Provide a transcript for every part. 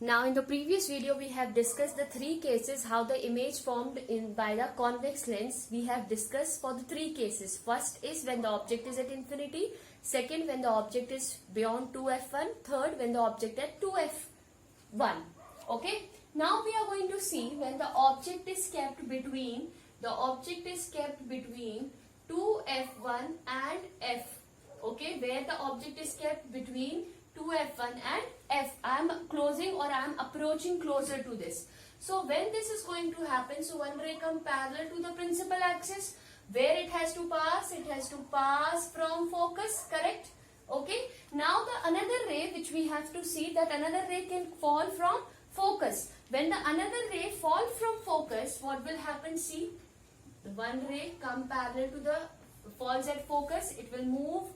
Now in the previous video we have discussed the three cases how the image formed by the convex lens. We have discussed for the three cases. First is when the object is at infinity. Second, when the object is beyond 2f1. Third, when the object at 2f1. Okay. Now we are going to see when the object is kept between 2f1 and f. Okay, where the object is kept between 2f1 and f. I am closing or I am approaching closer to this. So when this is going to happen, so one ray come parallel to the principal axis. Where it has to pass from focus, correct? Okay. Now the another ray which we have to see, that another ray can fall from focus. When the another ray fall from focus, what will happen? See, the one ray come parallel to the falls at focus. It will move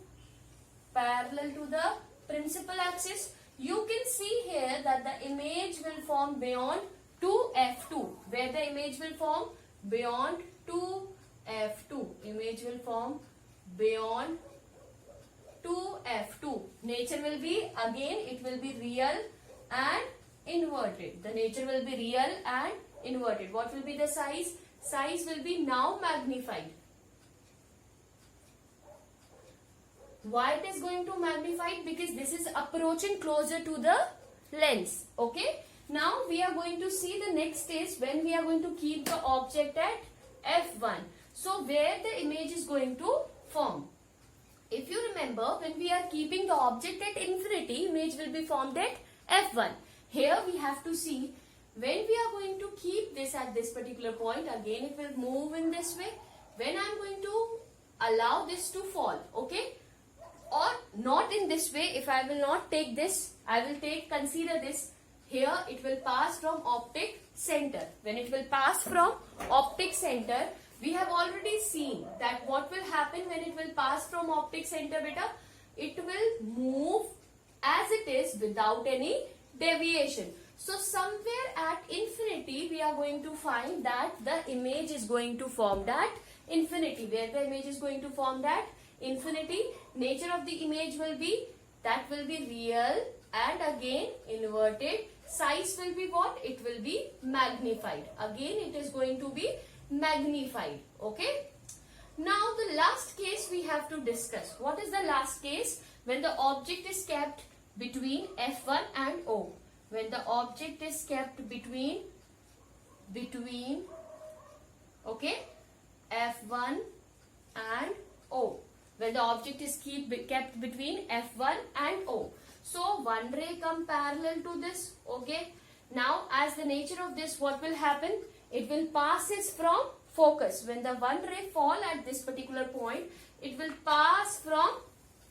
parallel to the principal axis. You can see here that the image will form beyond 2f2. Where the image will form? Beyond 2f2. Image will form beyond 2f2. Nature will be, again it will be real and inverted. The nature will be real and inverted. What will be the size? Size will be now magnified. Why it is going to magnify? Because this is approaching closer to the lens. Okay. Now we are going to see the next is when we are going to keep the object at f1. So where the image is going to form. If you remember, when we are keeping the object at infinity, image will be formed at f1. Here we have to see when we are going to keep this at this particular point, again it will move in this way. When I am going to allow this to fall, okay, or not in this way, if I will not take this, I will consider this. Here it will pass from optic center. When it will pass from optic center, we have already seen that what will happen when it will pass from optic center, beta? It will move as it is without any deviation. So somewhere at infinity, we are going to find that the image is going to form that infinity. Where the image is going to form that infinity, nature of the image will be, that will be real and again inverted. Size will be what? It will be magnified. Again it is going to be magnified. Okay. Now the last case we have to discuss. What is the last case? When the object is kept between f1 and o. When the object is kept between okay, f1 and o. When the object is kept between f1 and o. So one ray come parallel to this. Okay. Now as the nature of this, what will happen? It will passes from focus. When the one ray fall at this particular point, it will pass from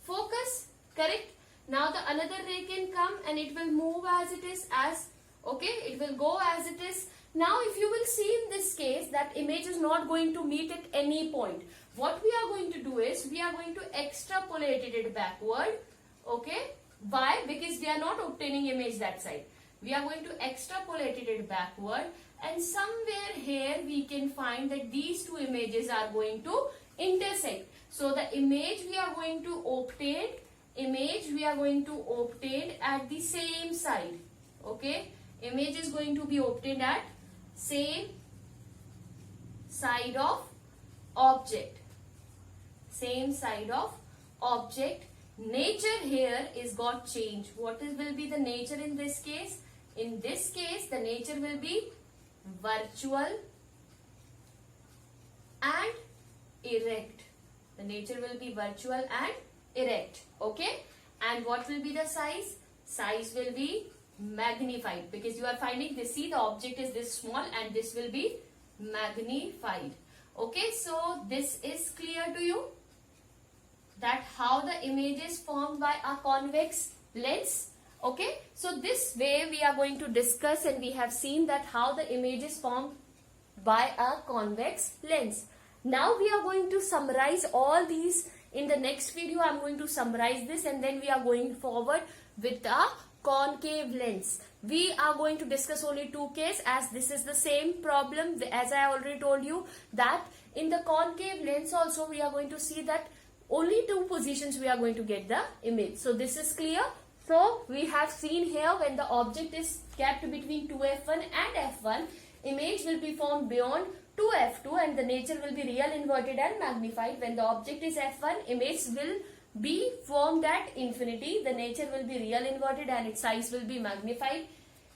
focus. Correct. Now the another ray can come and it will move as it is, it will go as it is. Now if you will see in this case that image is not going to meet at any point. What we are going to do is we are going to extrapolate it backward. Okay. Why? Because we are not obtaining image that side. We are going to extrapolate it backward, and somewhere here we can find that these two images are going to intersect. So the image we are going to obtain at the same side. Okay. Image is going to be obtained at same side of object. Same side of object. Nature here is got changed. What will be the nature in this case? In this case, the nature will be virtual and erect. The nature will be virtual and erect. Okay. And what will be the size? Size will be magnified, because you are finding this. See, the object is this small and this will be magnified. Okay. So this is clear to you, that how the image is formed by a convex lens. Okay. So this way we are going to discuss, and we have seen that how the image is formed by a convex lens. Now we are going to summarize all these. In the next video I am going to summarize this, and then we are going forward with a concave lens. We are going to discuss only two cases, as this is the same problem as I already told you, that in the concave lens also we are going to see that only two positions we are going to get the image. So this is clear. So we have seen here when the object is kept between 2f1 and f1, image will be formed beyond 2f2 and the nature will be real, inverted and magnified. When the object is f1, image will be formed at infinity, the nature will be real, inverted and its size will be magnified.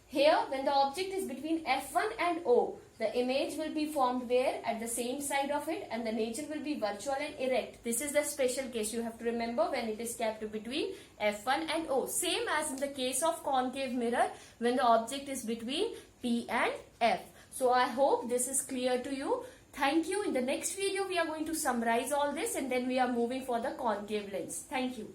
Here, when the object is between f1 and o, the image will be formed where? At the same side of it, and the nature will be virtual and erect. This is the special case you have to remember when it is kept between f1 and o. Same as in the case of concave mirror when the object is between p and f. So I hope this is clear to you. Thank you. In the next video we are going to summarize all this and then we are moving for the concave lens. Thank you.